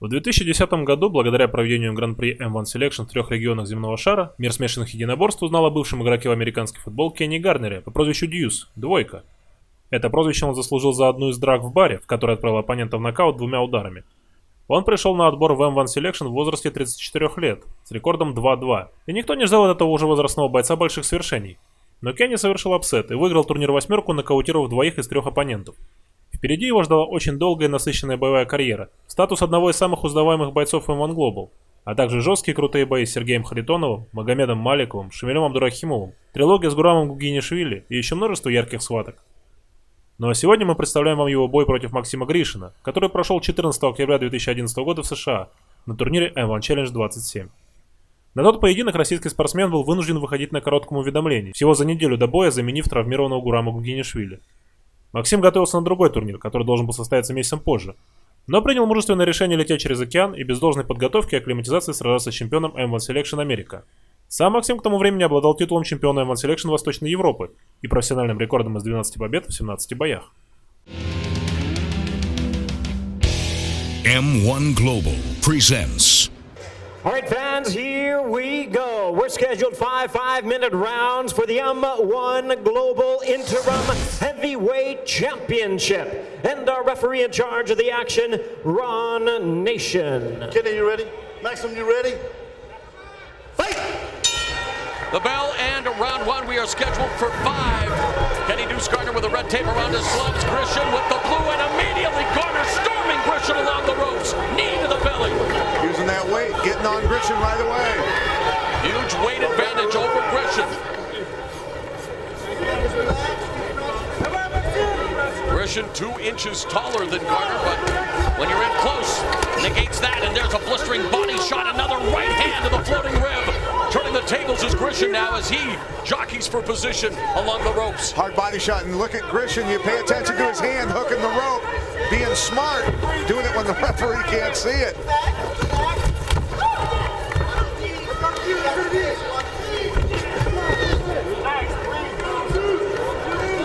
В 2010 году, благодаря проведению Гран-При M-1 Selection в трех регионах Земного Шара, мир смешанных единоборств узнал о бывшем игроке в американский футбол Кенни Гарнере по прозвищу Дьюс, двойка. Это прозвище он заслужил за одну из драк в баре, в которой отправил оппонента в нокаут двумя ударами. Он пришел на отбор в M-1 Selection в возрасте 34 лет, с рекордом 2-2, и никто не ждал от этого уже возрастного бойца больших свершений. Но Кенни совершил апсет и выиграл турнир-восьмерку, нокаутировав двоих из трех оппонентов. Впереди его ждала очень долгая и насыщенная боевая карьера, статус одного из самых узнаваемых бойцов M-1 Global, а также жесткие крутые бои с Сергеем Харитоновым, Магомедом Маликовым, Шамилем Абдурахимовым, трилогия с Гурамом Гугенишвили и еще множество ярких схваток. Ну а сегодня мы представляем вам его бой против Максима Гришина, который прошел 14 октября 2011 года в США на турнире M-1 Selection 27. На тот поединок российский спортсмен был вынужден выходить на коротком уведомлении, всего за неделю до боя заменив травмированного Гурама Гугенишвили. Максим готовился на другой турнир, который должен был состояться месяцем позже, но принял мужественное решение лететь через океан и без должной подготовки и акклиматизации сражаться с чемпионом M-1 Selection Америка. Сам Максим к тому времени обладал титулом чемпиона M-1 Selection Восточной Европы и профессиональным рекордом из 12 побед в 17 боях. M1 Global presents. All right, fans, here we go. We're scheduled 5-minute rounds for the M1 Global Interim Heavyweight Championship. And our referee in charge of the action, Ron Nation. Kenny, you ready? Maxim, you ready? Fight! The bell and round one, we are scheduled for 5. Kenny Garnere with the red tape around his gloves. Grishin with the blue, and immediately Garnere storming Grishin along the ropes. Knee to the belly. Using that weight, getting on Grishin right away. Huge weight advantage over Grishin. Grishin 2 inches taller than Garnere, but when you're in close, negates that, and there's a blistering body shot. Another right hand to the floating rib. Turning the tables is Grishin now as he jockeys for position along the ropes. Hard body shot, and look at Grishin. You pay attention to his hand hooking the rope. Being smart, doing it when the referee can't see it.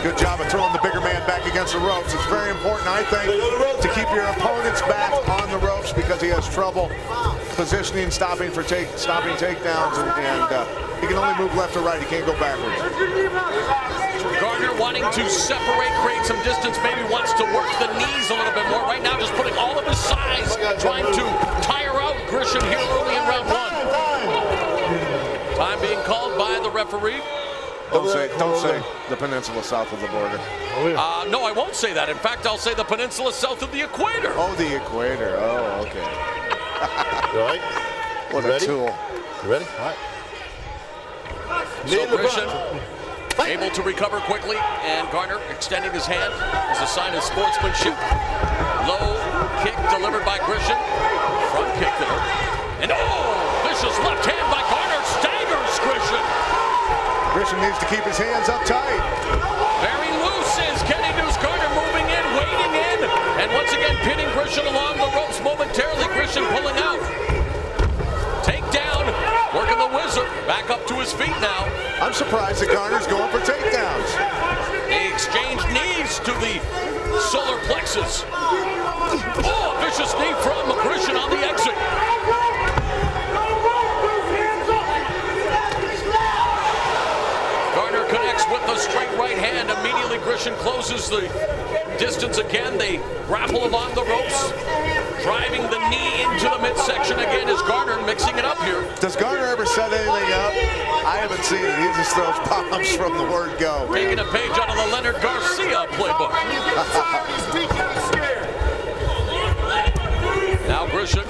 Good job of throwing the bigger man back against the ropes. It's very important, I think, to keep your opponent's back on the ropes because he has trouble positioning, stopping takedowns, and he can only move left or right. He can't go backwards. Garnere wanting to separate, create some distance, maybe wants to work the knees a little bit more. Right now, just putting all of his size, trying to tire out Grishin here early in round one. Time being called by the referee. Don't say the peninsula south of the border. No, I won't say that. In fact, I'll say the peninsula south of the equator. Oh, the equator. Oh, okay. You all right? What You a ready? tool. You ready? All right. So Grishin able to recover quickly, and Garnere extending his hand as a sign of sportsmanship. Low kick delivered by Grishin. Front kick there. And vicious left hand by Garnere staggers Grishin. Grishin needs to keep his hands up tight. Very loose is Kenny Garnere moving in, wading in, and once again pinning Grishin along the ropes momentarily. Grishin pulling out. Takedown, working the wizard, back up to his feet now. I'm surprised that Garner's going for takedowns. They exchange knees to the solar plexus. Oh, a vicious knee from Grishin on the exit. Garnere connects with the straight right hand. Immediately Grishin closes the distance again. They grapple along the ropes, driving the knee into the midsection again as Garnere mixing it up here. Does Garner ever set anything up? I haven't seen it. He just throws bombs from the word go. Taking a page out of the Leonard Garcia playbook. Now Grishin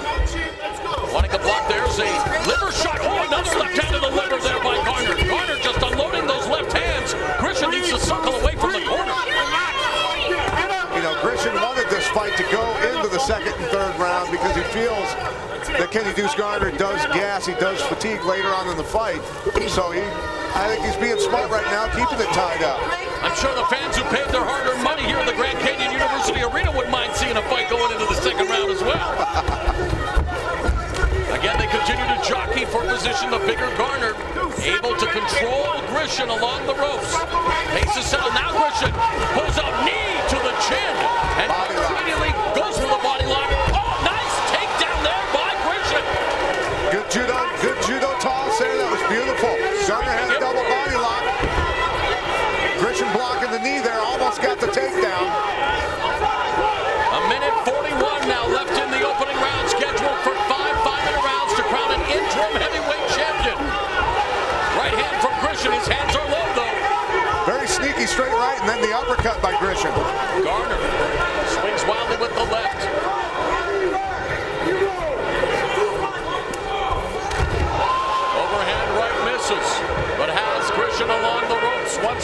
wanting to block. There's a liver shot. Oh, another left hand to the liver there by Garnere. Garnere just unloading those left hands. Grishin needs to circle away from the corner. You know, Grishin wanted this fight to go into the second and third round because he feels that Kenny Garnere does gas, he does fatigue later on in the fight. So I think he's being smart right now, keeping it tied up. I'm sure the fans who paid their hard-earned money here at the Grand Canyon University Arena wouldn't mind seeing a fight going into the second round as well. Again, they continue to jockey for position. The bigger Garnere able to control Grishin along the ropes. Pace is settled. Now Grishin pulls out knee to the chin and immediately goes for the body lock. Oh, nice takedown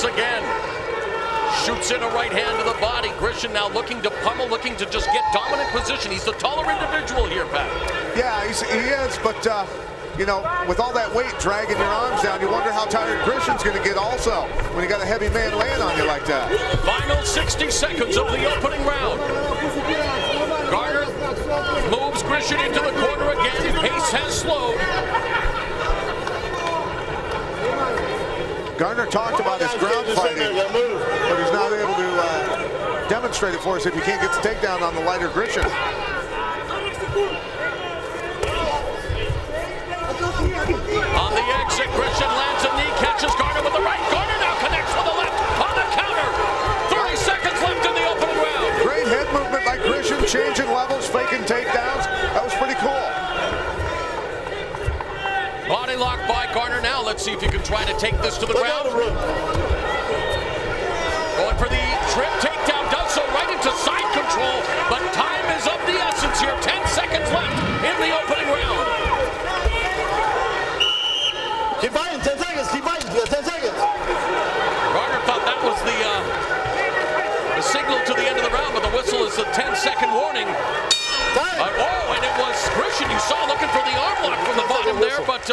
again. Shoots in a right hand to the body. Grishin now looking to pummel, looking to just get dominant position. He's the taller individual here, Pat. Yeah, he is, but you know, with all that weight dragging your arms down, you wonder how tired Grishin's going to get also when you got a heavy man laying on you like that. Final 60 seconds of the opening round. Garner moves Grishin into the corner again. Pace has slowed. Garner talked about his ground fighting, but he's not able to demonstrate it for us if he can't get the takedown on the lighter Grishin. On the exit, Grishin lands a knee, catches Garner with the right. Garner now connects with the left on the counter. 30 seconds left in the opening round. Great head movement by Grishin, changing levels, faking takedowns. That was pretty cool. Body lock by Garner now. Let's see if he can try to take this to the ground. Going for the trip takedown, does so right into side control, but time is of the essence here. 10 seconds left in the opening round. Keep fighting, 10 seconds, keep fighting, you got 10 seconds. Garner thought that was the signal to the end of the round, but the whistle is the 10-second warning. And it was Grishin, you saw, looking for the arm lock from the bottom there, but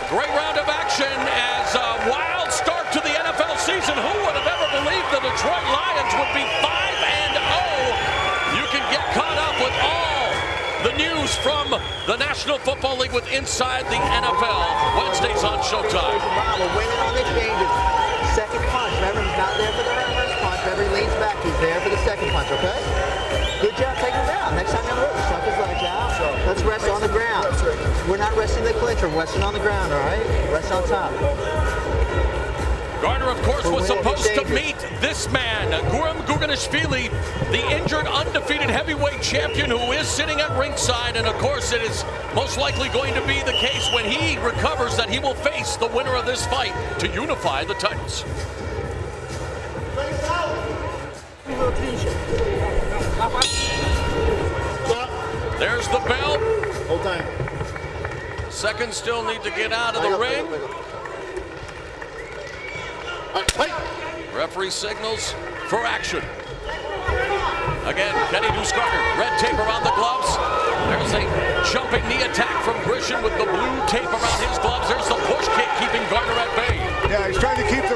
great round of action as a wild start to the NFL season. Who would have ever believed the Detroit Lions would be 5-0? You can get caught up with all the news from the National Football League with Inside the NFL, Wednesdays on Showtime. We're winning on the exchanges. Second punch. Remember, he's not there for the first punch. Remember, he leans back. He's there for the second punch, okay? Good job taking him down. Next time you're on the road, suck his legs out. Let's rest on the ground. We're not resting the clinch. We're resting on the ground, all right? Rest on top. Garner, of course, was supposed to meet this man, Gurama Gugenishvili, the injured, undefeated heavyweight champion who is sitting at ringside. And, of course, it is most likely going to be the case when he recovers that he will face the winner of this fight to unify the titles. There's the bell. Hold time. Seconds still need to get out of the ring. Referee signals for action. Again, Kenny Garnere, red tape around the gloves. There's a jumping knee attack from Grishin with the blue tape around his gloves. There's the push kick keeping Garner at bay. Yeah, he's trying to keep the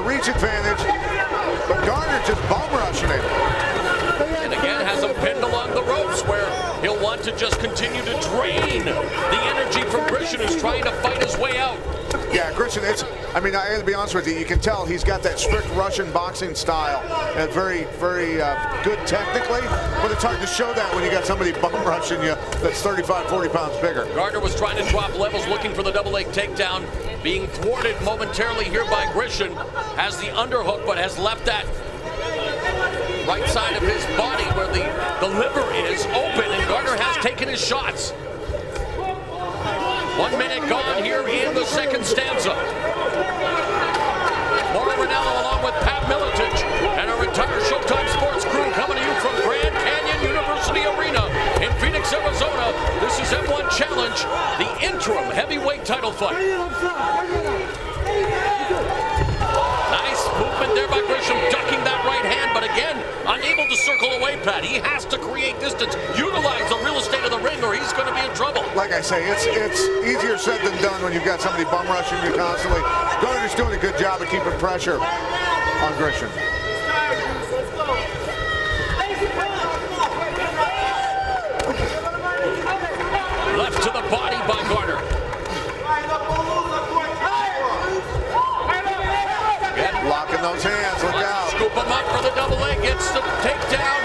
reach advantage, but Garner just bum rushing him. And again, has him pinned along the ropes where he'll want to just continue to drain the energy from Grishin, who's trying to fight his way out. Yeah, Grishin, I mean, I got to be honest with you, can tell he's got that strict Russian boxing style. And very, very good technically, but it's hard to show that when you got somebody bum rushing you that's 35, 40 pounds bigger. Garner was trying to drop levels, looking for the double leg takedown, being thwarted momentarily here by Grishin. Has the underhook, but has left that right side of his body where the liver is open, and Garner has taken his shots. 1 minute gone here in the second stanza. Mauro Ranallo along with Pat Miletich and our entire Showtime Sports crew coming to you from Grand Canyon University Arena in Phoenix, Arizona. This is M1 Challenge, the interim heavyweight title fight. Nice movement there by Grisham, ducking that right hand, but again, unable to circle away, Pat. He has to create distance, utilize the real estate of the ring, or he's going to be in trouble. Like I say, it's easier said than done when you've got somebody bum rushing you constantly. Garner's doing a good job of keeping pressure on Grishin. Left to the body by Garner. Again, locking those hands, look out. Scoop him up for the double leg, gets the takedown,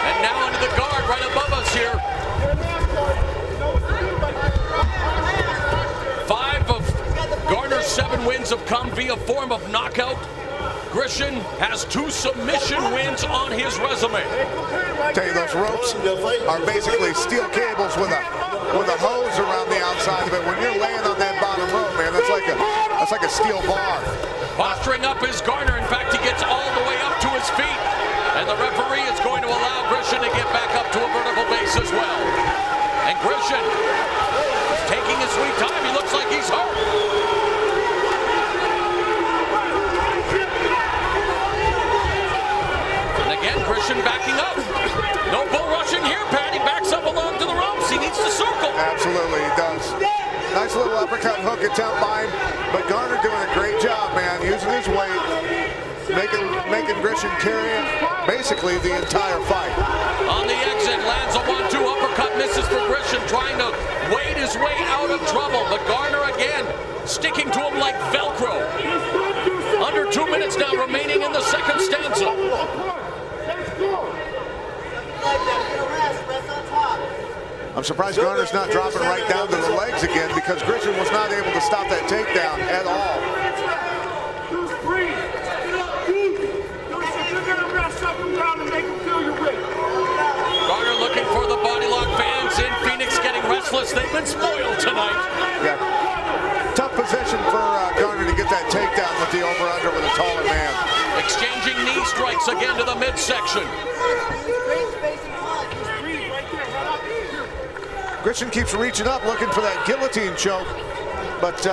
and now into the guard right above us here. 5 of Garner's 7 wins have come via form of knockout. Grishin has 2 submission wins on his resume. Tell you, those ropes are basically steel cables with a hose around the outside of it. When you're laying on that bottom rope, man, that's like a steel bar. Posturing up is Garner. In fact, he gets all the way up to his feet, and the referee is going to allow Grishin to get back up to a vertical base as well. And Grishin is taking his sweet time. He looks like he's hurt. uppercut hook attempt by him, but Garner doing a great job, man, using his weight, making Grishin carry it basically the entire fight. On the exit, lands a 1-2 uppercut, misses for Grishin, trying to wade his way out of trouble, but Garner again sticking to him like Velcro. Under 2 minutes now remaining in the second stanza. I'm surprised Garner's not dropping right down to the legs again, because Grishin was not able to stop that takedown at all. Garner looking for the body lock. Fans in Phoenix getting restless. They've been spoiled tonight. Yeah. Tough position for Garner to get that takedown with the over-under with a taller man. Exchanging knee strikes again to the midsection. Grishin keeps reaching up, looking for that guillotine choke. But,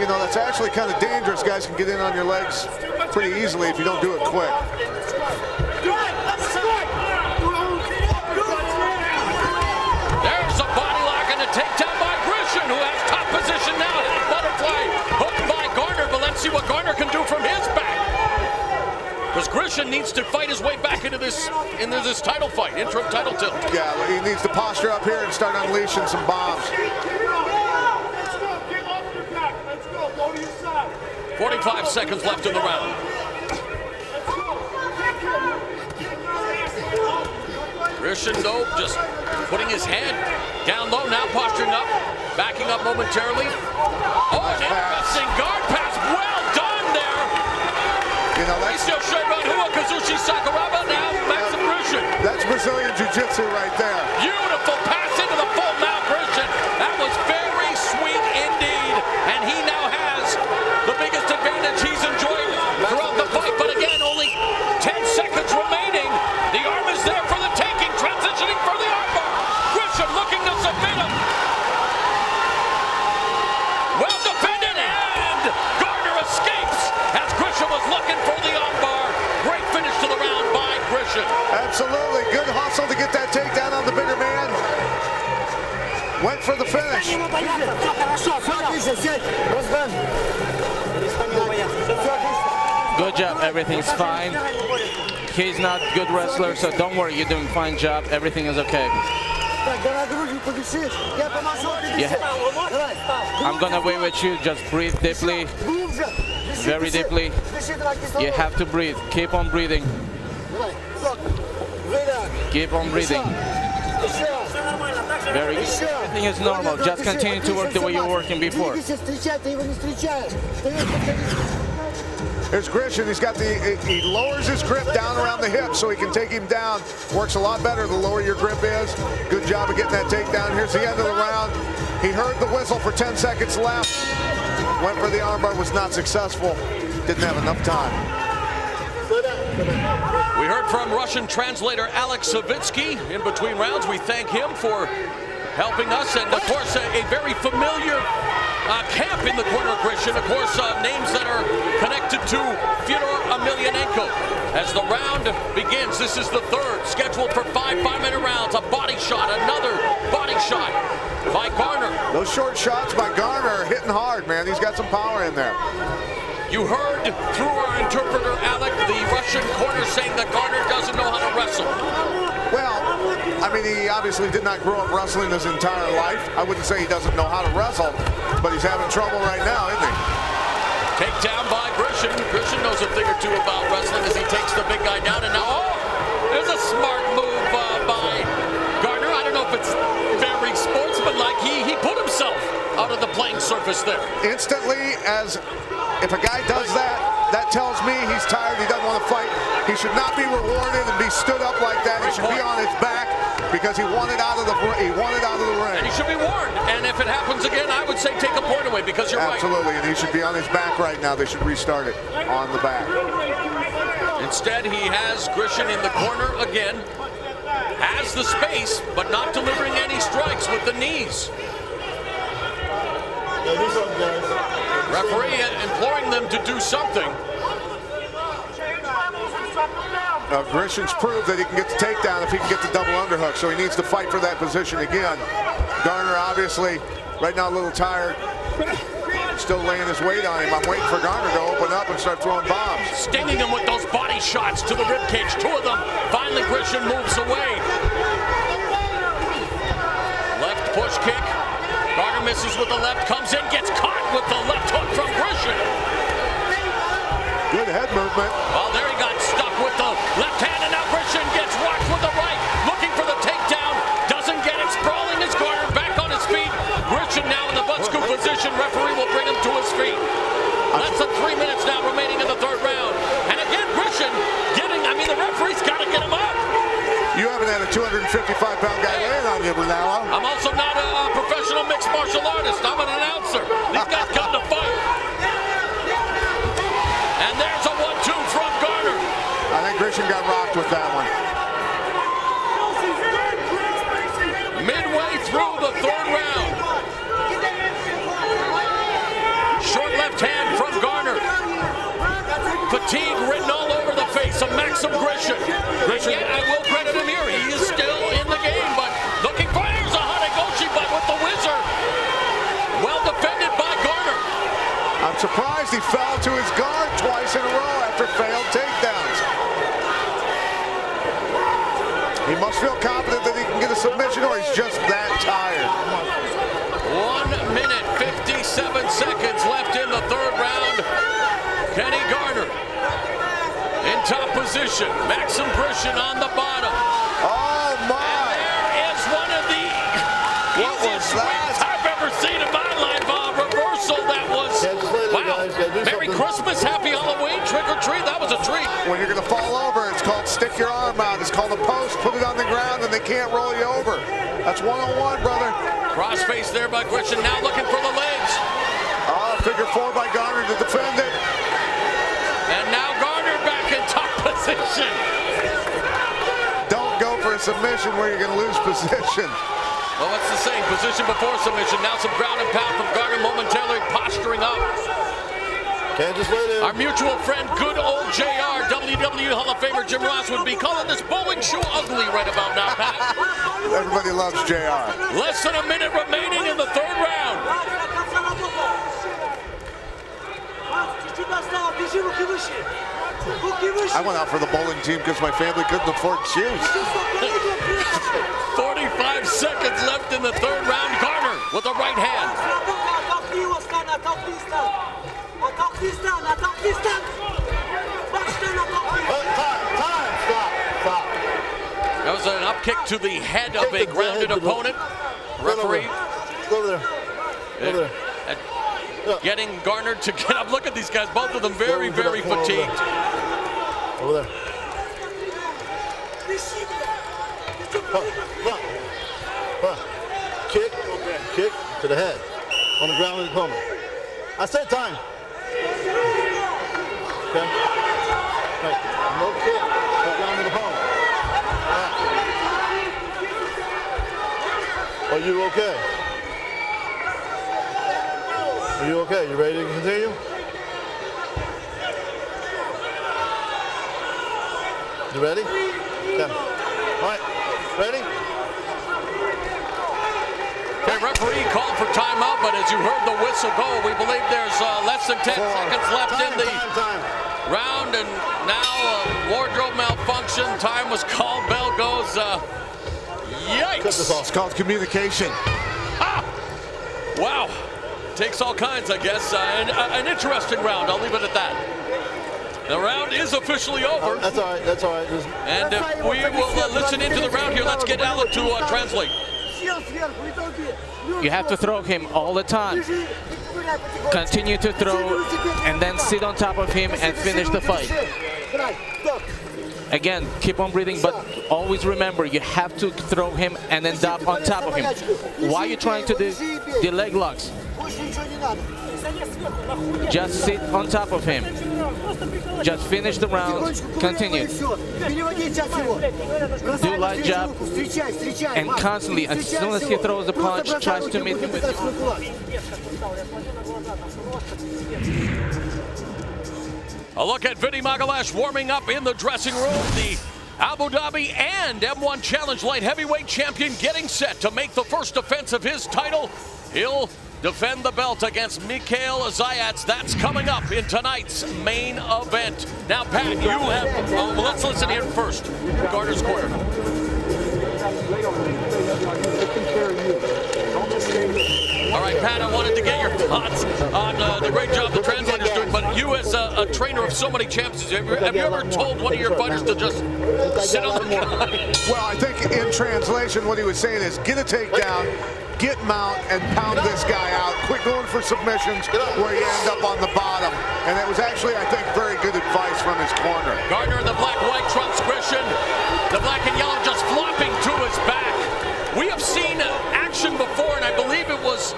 you know, that's actually kind of dangerous. Guys can get in on your legs pretty easily if you don't do it quick. There's a body lock and a takedown by Grishin, who has top position now. Butterfly hooked by Garner, but let's see what Garner can do from his back. Because Grishin needs to fight his way back into this title fight, interim title tilt. Yeah, he needs to posture up here and start unleashing some bombs. 45 seconds left in the round. Grishin, though, just putting his head down low, now posturing up, backing up momentarily. Oh, an interesting guard pass. Well done there. You know, that's Kazushi Sakuraba, now Maxim Grishin. That's Brazilian Jiu-Jitsu right there. Beautiful pass into the full mount Grishin. That was very sweet indeed. And he now has the biggest advantage he's enjoyed throughout the fight. But again, only 10 seconds remaining. The arm is there for the taking, transitioning for the armbar. Grishin looking to submit him. Well defended, and Garner escapes as Grishin was looking for the armbar. Great finish to the round by Grishin. Absolutely, good hustle to get that takedown on the bigger man. Went for the finish. Good job, everything's fine. He's not a good wrestler, so don't worry, you're doing a fine job. Everything is okay. Yeah. I'm gonna wait with you, just breathe deeply. Very deeply. You have to breathe. Keep on breathing. Keep on breathing. Very good. Everything is normal. Just continue to work the way you were working before. Here's Grishin. He lowers his grip down around the hip so he can take him down. Works a lot better the lower your grip is. Good job of getting that takedown. Here's the end of the round. He heard the whistle for 10 seconds left. Went for the armbar, was not successful. Didn't have enough time. We heard from Russian translator Alex Savitsky in between rounds. We thank him for helping us, and of course a very familiar camp in the corner of Grishin. Of course, names that are connected to Fyodor Emelianenko. As the round begins, this is the third, scheduled for 5 5-minute rounds. A body shot, another body shot by Garner. Those short shots by Garner are hitting hard, man. He's got some power in there. You heard through our interpreter, Alec, the Russian corner saying that Garner doesn't know how to wrestle. Well, I mean, he obviously did not grow up wrestling his entire life. I wouldn't say he doesn't know how to wrestle, but he's having trouble right now, isn't he? Takedown by Grishin. Grishin knows a thing or two about wrestling as he takes the big guy down, and now, oh, there's a smart move by Garner. I don't know if it's very sportsmanlike. He put himself out of the playing surface there. Instantly, as if a guy does that, that tells me he's tired, he doesn't want to fight. He should not be rewarded and be stood up like that. He should be on his back because he wanted out of the ring. And he should be warned. And if it happens again, I would say take a point away because you're Absolutely, and he should be on his back right now. They should restart it on the back. Instead, he has Grishin in the corner again. Has the space, but not delivering any strikes with the knees. Referee imploring them to do something. Grishin's proved that he can get the takedown if he can get the double underhook, so he needs to fight for that position again. Garner obviously Right now a little tired. Still laying his weight on him. I'm waiting for Garner to open up and start throwing bombs. Stinging him with those body shots to the ribcage. Two of them. Finally, Grishin moves away. Left push kick. Garner misses with the left, comes in, gets caught with the left hook from Grishin. Good head movement. Well, there he got stuck with the left hand, and now Grishin gets rocked with the right. Looking for the takedown. Doesn't get it. Sprawling his Garner back on his feet. Grishin now in the butt scoop position. Referee will bring him to his feet. Less than 3 minutes now remaining in the third round. And again, Grishin getting, the referee's got to get him up. You haven't had a 255-pound guy laying on you, Brunello. I'm also not a professional mixed martial artist. I'm an announcer. These guys come to fight. And there's a 1-2 from Garner. I think Grishin got rocked with that one. Midway through the third round. Short left hand from Garner. Fatigue written all over the face of Maxim Grishin. And yet, I will credit him here. He is still in the game, but looking for, there's a Hanegoshi, but with the whizzer. Well defended by Garner. I'm surprised he fell to his guard twice in a row after failed takedowns. He must feel confident that he can get a submission, or he's just that tired. 1 minute, 57 seconds left in the third round. Kennedy Garnere in top position. Maxim Grishin on the bottom. Oh my! And there is one of the easiest wins I've ever seen in my life. Reversal that was, wow. Merry Christmas, Happy Halloween, trick or treat. That was a treat. When you're gonna fall over, it's called stick your arm out. It's called a post, put it on the ground, and they can't roll you over. That's one-on-one, brother. Crossface there by Grishin, now looking for the legs. Oh, figure four by Garner to defend it. And now Garner back in top position. Don't go for a submission where you're going to lose position. Well, what's the saying? Position before submission. Now some ground and pound from Garner, momentarily posturing up. Can't just wait in. Our mutual friend, good old JR, WWE Hall of Famer Jim Ross would be calling this bowling shoe ugly right about now, Pat. Everybody loves JR. Less than a minute remaining in the third round. I went out for the bowling team because my family couldn't afford shoes. 45 seconds left in the third round. Garner with the right hand. That was an up kick to the head of a grounded opponent. Referee. Go over there. Over there. Getting Garner to get up. Look at these guys, both of them very, very fatigued. Over there. Kick, kick to the head. On the ground of the opponent. I said time. Okay. Right. No kick. On the ground of the opponent. Right. Are you okay? Are you okay? You ready to continue? You ready? Okay. All right. Ready? Okay, referee called for timeout, but as you heard the whistle go, we believe there's less than 10 seconds left in the round, and now wardrobe malfunction. Time was called. Bell goes. Yikes! It's called communication. Ah! Wow. Takes all kinds, I guess. An interesting round. I'll leave it at that. The round is officially over. That's all right. That's all right. And if we will listen into the round here, let's get Alec to translate. You have to throw him all the time. Continue to throw and then sit on top of him and finish the fight. Again, keep on breathing, but always remember, you have to throw him and end up on top of him. Why are you trying to do the leg locks? Just sit on top of him. Just finish the round. Continue. Do light jab and constantly, as soon as he throws the punch, tries to meet him with it. A look at Vinny Magalash warming up in the dressing room. The Abu Dhabi and M1 Challenge Light Heavyweight Champion getting set to make the first defense of his title He'll defend the belt against Mikhail Zayats. That's coming up in tonight's main event. Now, Pat, you have, let's listen here first. Garner's corner. All right, Pat, I wanted to get your thoughts on the great job the translator's doing, but you as a trainer of so many champions, have you ever told one of your fighters to just sit on the ground? Well, I think in translation what he was saying is get a takedown, get mount, and pound this guy out. Quit going for submissions where you end up on the bottom. And it was actually, I think, very good advice from his corner. Garner in the black-white trunks, Grishin. The black and yellow just flopping to his back. We have seen action before, and I believe it was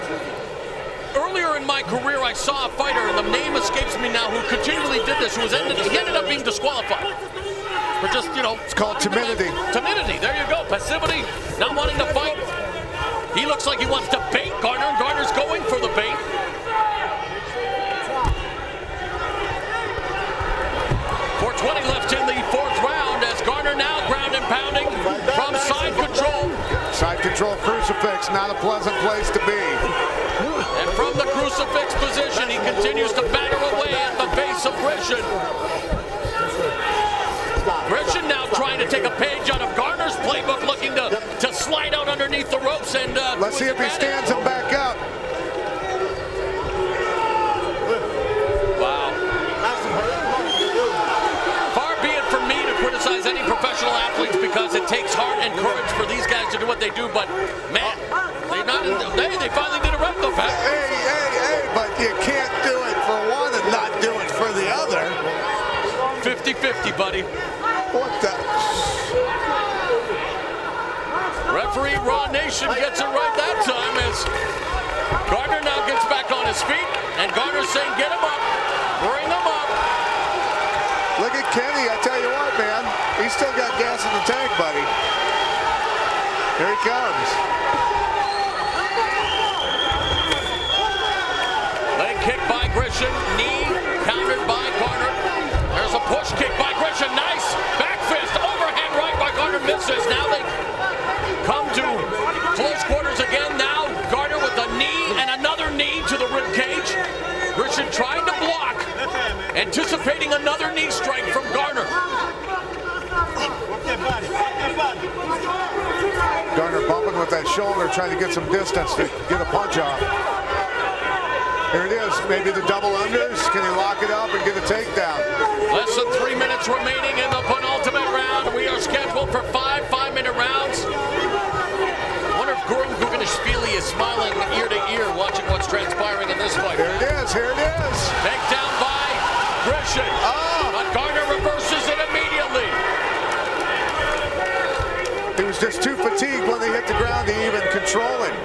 earlier in my career I saw a fighter, and the name escapes me now, who continually did this, he ended up being disqualified. For just, you know. It's called timidity. Timidity, there you go. Passivity, not wanting to fight. He looks like he wants to bait Garner, and Garner's going for the bait. .420 left in the fourth round as Garner now ground and pounding from side control. Side control crucifix, not a pleasant place to be. And from the crucifix position, he continues to batter away at the face of Grishin. Grishin now trying to take a page out of Garner's playbook, looking to slide out underneath the ropes. And let's see if he stands him back up. Wow. Far be it from me to criticize any professional athletes because it takes heart and courage for these guys to do what they do, but man, they finally did a rep though, Pat. Hey, but you can't do it for one and not do it for the other. 50-50, buddy. What the? Referee Raw Nation gets it right that time as Garner now gets back on his feet, and Garner's saying, get him up, bring him up. Look at Kenny, I tell you what, man, he's still got gas in the tank, buddy. Here he comes. Leg kick by Grishin, knee countered by Garner. There's a push kick by Grishin, nice back fist, overhand right by Garner, misses. Now they come to close quarters again. Now Garner with a knee and another knee to the rib cage. Grishin trying to block, anticipating another knee strike from Garner. Garner bumping with that shoulder, trying to get some distance to get a punch off. Here it is, maybe the double unders. Can he lock it up and get a takedown? Less than 3 minutes remaining in the penultimate round. We are scheduled for 5 5-minute rounds. I wonder if Gurama Guggenishvili is smiling ear to ear watching what's transpiring in this fight. Here it is, here it is. Takedown by Grishin. But Garner reverses it immediately. He was just too fatigued when they hit the ground to even control him.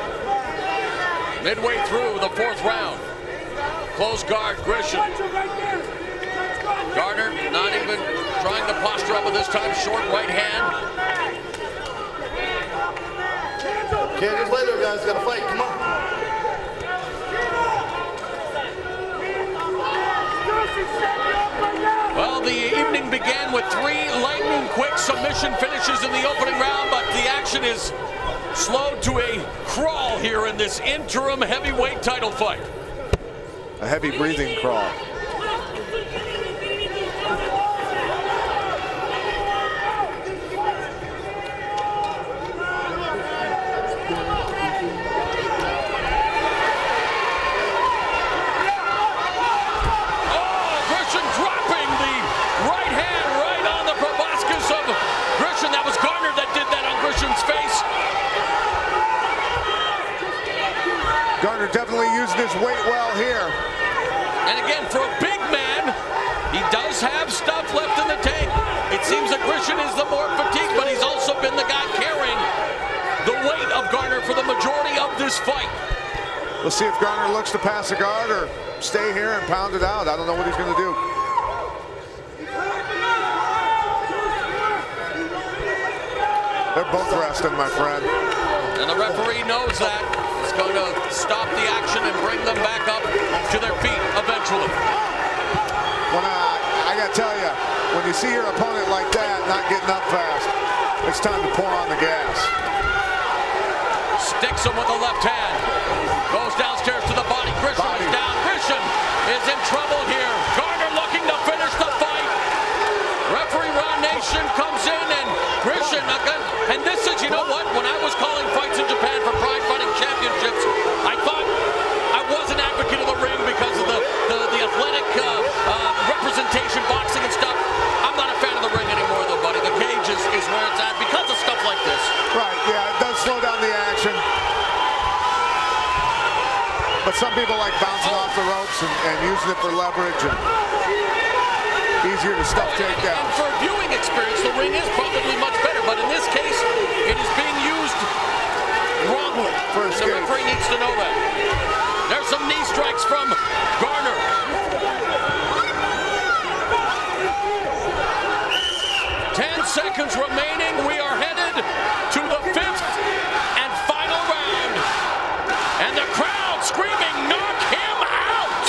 Midway through the fourth round. Close guard, Grishin. Garner not even trying to posture up at this time. Short right hand. Can't just lay there, guys. Gotta fight. Come on. Well, the evening began with 3 lightning quick submission finishes in the opening round, but the action is slowed to a crawl here in this interim heavyweight title fight. A heavy breathing crawl. Garner definitely used his weight well here. And again, for a big man, he does have stuff left in the tank. It seems that Grishin is the more fatigued, but he's also been the guy carrying the weight of Garner for the majority of this fight. We'll see if Garner looks to pass the guard or stay here and pound it out. I don't know what he's going to do. They're both resting, my friend. And the referee knows that. He's going to stop the action and bring them back up to their feet eventually. When I got to tell you, when you see your opponent like that, not getting up fast, it's time to pour on the gas. Sticks him with the left hand. Goes downstairs to the body. Grishin is down. Grishin is in trouble here. Garner looking to finish the fight. Referee Ron Nation comes in and Grishin again. And this is, you know what? When I was calling fights in Japan for Pride Fighting Championships, I thought I was an advocate of the ring because of the athletic representation, boxing and stuff. I'm not a fan of the ring anymore, though, buddy. The cage is where it's at because of stuff like this. Right, yeah, it does slow down the action. But some people like bouncing off the ropes and using it for leverage and easier to stuff takedowns. And for viewing experience, the ring is probably much better. But in this case, it is being used wrongly. The referee needs to know that. There's some knee strikes from Garner. Seconds remaining. We are headed to the 5th and final round. And the crowd screaming, knock him out!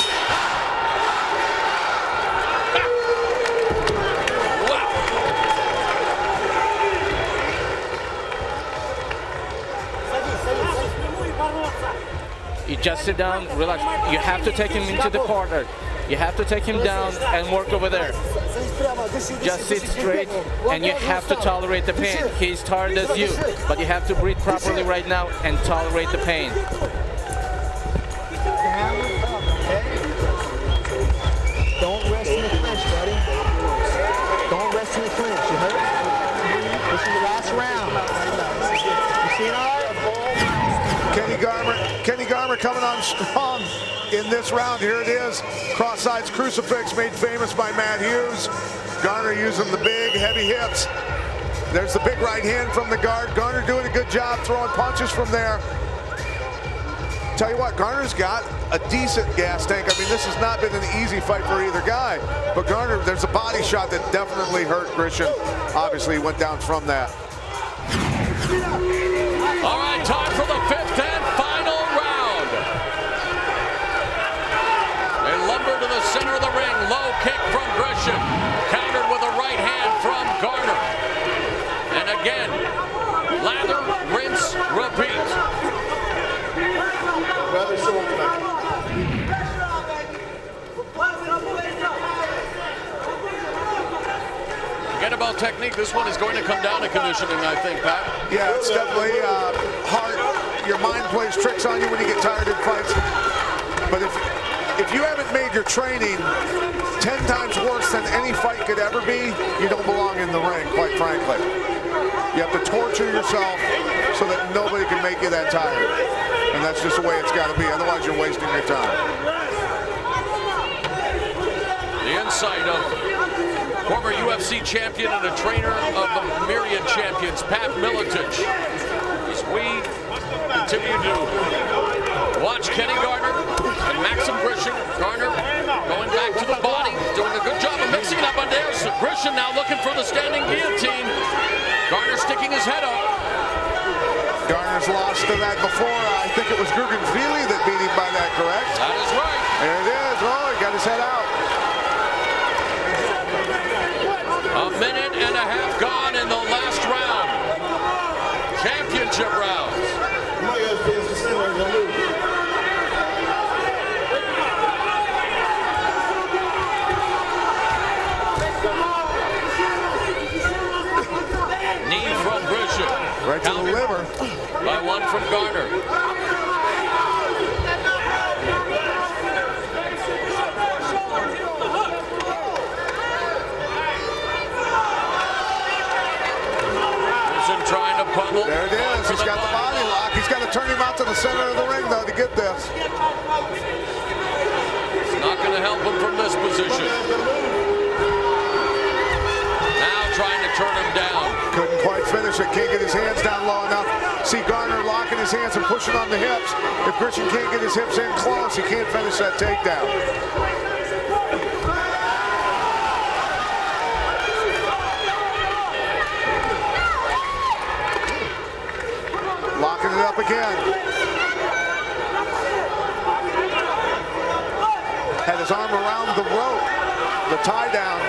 Wow. You just sit down, relax. You have to take him into the corner. You have to take him down and work over there. Just sit straight, and you have to tolerate the pain. He's tired as you, but you have to breathe properly right now and tolerate the pain. Don't rest in the clinch, buddy. Don't rest in the clinch. You heard? This is the last round. You see it all? Kenny Garnere coming on strong in this round. Here it is. Cross-sides crucifix made famous by Matt Hughes. Garner using the big, heavy hips. There's the big right hand from the guard. Garner doing a good job throwing punches from there. Tell you what, Garner's got a decent gas tank. I mean, this has not been an easy fight for either guy. But Garner, there's a body shot that definitely hurt Grishin. Obviously, he went down from that. All right, time for the 5th and final round. They lumber to the center of the ring. Low kick from Grishin. Countered with a right hand from Garner. And again, lather, rinse, repeat. Forget about technique. This one is going to come down to conditioning, I think, Pat. Yeah, it's definitely hard. Your mind plays tricks on you when you get tired in fights. But if you haven't made your training 10 times worse than any fight could ever be, you don't belong in the ring, quite frankly. You have to torture yourself so that nobody can make you that tired. And that's just the way it's got to be. Otherwise, you're wasting your time. The insight of former UFC champion and a trainer of the myriad champions, Pat Miletich. As we continue to watch Kenny Garnere and Maxim Grishin. Garnere going back to the body, doing a good job of mixing it up on there. So Grishin now looking for the standing guillotine. Garnere sticking his head up. Garner's lost to that before. I think it was Guggenvili that beat him by that, correct? That is right. There it is. Oh, he got his head out. A minute and a half gone in the last round. Championship rounds. Knee from Grishin. Right to the liver. By one from Garnere. Trying to pummel. There it is. He's got the body lock. He's got to turn him out to the center of the ring, though, to get this. It's not going to help him from this position. Now trying to turn him down. Couldn't quite finish it. Can't get his hands down low enough. See Garnere locking his hands and pushing on the hips. If Grishin can't get his hips in close, he can't finish that takedown. Locking it up again. Had his arm around the rope, the tie down.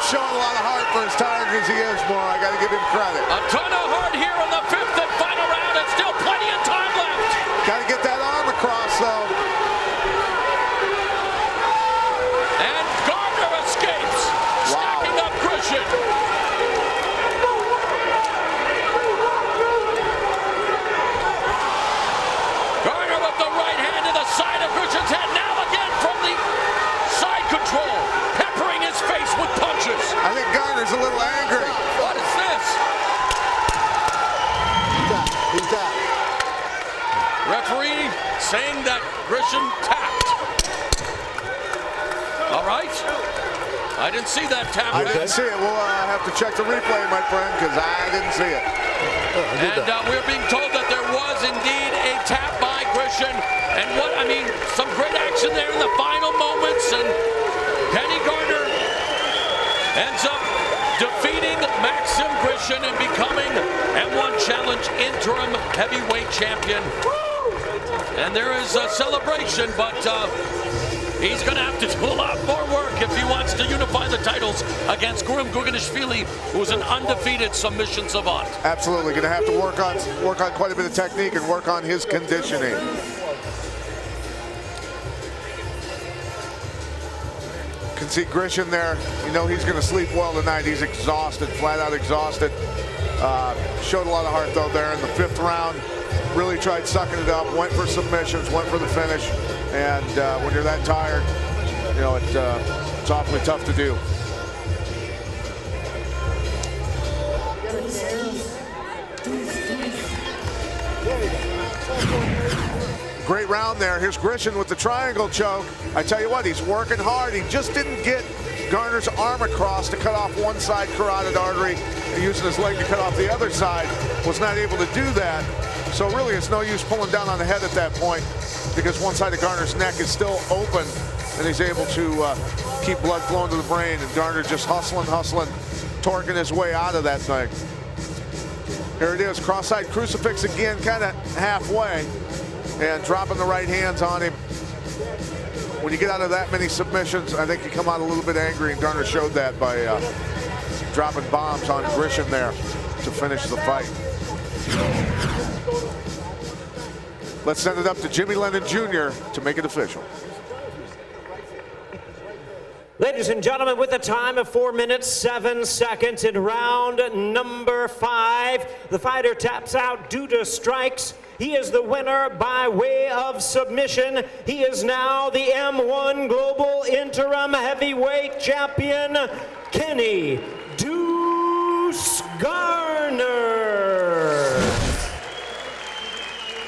showing a lot of heart for as tired as he is, more. I got to give him credit. A ton of heart here in the fifth and final round, and still plenty of time left. Got to get that arm across, though. And Garnер escapes, stacking up Grishin. Garner with the right hand to the side of Grishin's head. Now again from the side control, peppering his face with punches. I think Garner's a little angry. What is this? He's out. Referee saying that Grishin tapped. All right. I didn't see that tap. I didn't see it. We'll have to check the replay, my friend, because I didn't see it. And we're being told that there was indeed a tap by Grishin. And what, I mean, some great action there in the final moments. And Kenneth Garnер ends up defeating Maxim Grishin and becoming M1 Challenge interim heavyweight champion. And there is a celebration, but he's going to have to do a lot more work if he wants to unify the titles against Gurama Gugenishvili, who's an undefeated submission savant. Absolutely, going to have to work on quite a bit of technique and work on his conditioning. Can see Grishin there. You know he's going to sleep well tonight. He's exhausted, flat out exhausted. Showed a lot of heart though there in the fifth round. Really tried sucking it up. Went for submissions. Went for the finish. And when you're that tired, you know it's awfully tough to do. Great round there. Here's Grishin with the triangle choke. I tell you what, he's working hard. He just didn't get Garner's arm across to cut off one side carotid artery and using his leg to cut off the other side. Was not able to do that. So really it's no use pulling down on the head at that point because one side of Garner's neck is still open and he's able to keep blood flowing to the brain, and Garner just hustling, torquing his way out of that thing. Here it is, cross-side crucifix again, kind of halfway. And dropping the right hands on him. When you get out of that many submissions, I think you come out a little bit angry, and Garner showed that by dropping bombs on Grishin there to finish the fight. Let's send it up to Jimmy Lennon Jr. to make it official. Ladies and gentlemen, with a time of 4 minutes, 7 seconds in round number 5, the fighter taps out due to strikes. He is the winner by way of submission. He is now the M1 Global Interim Heavyweight Champion, Kenneth Garnere.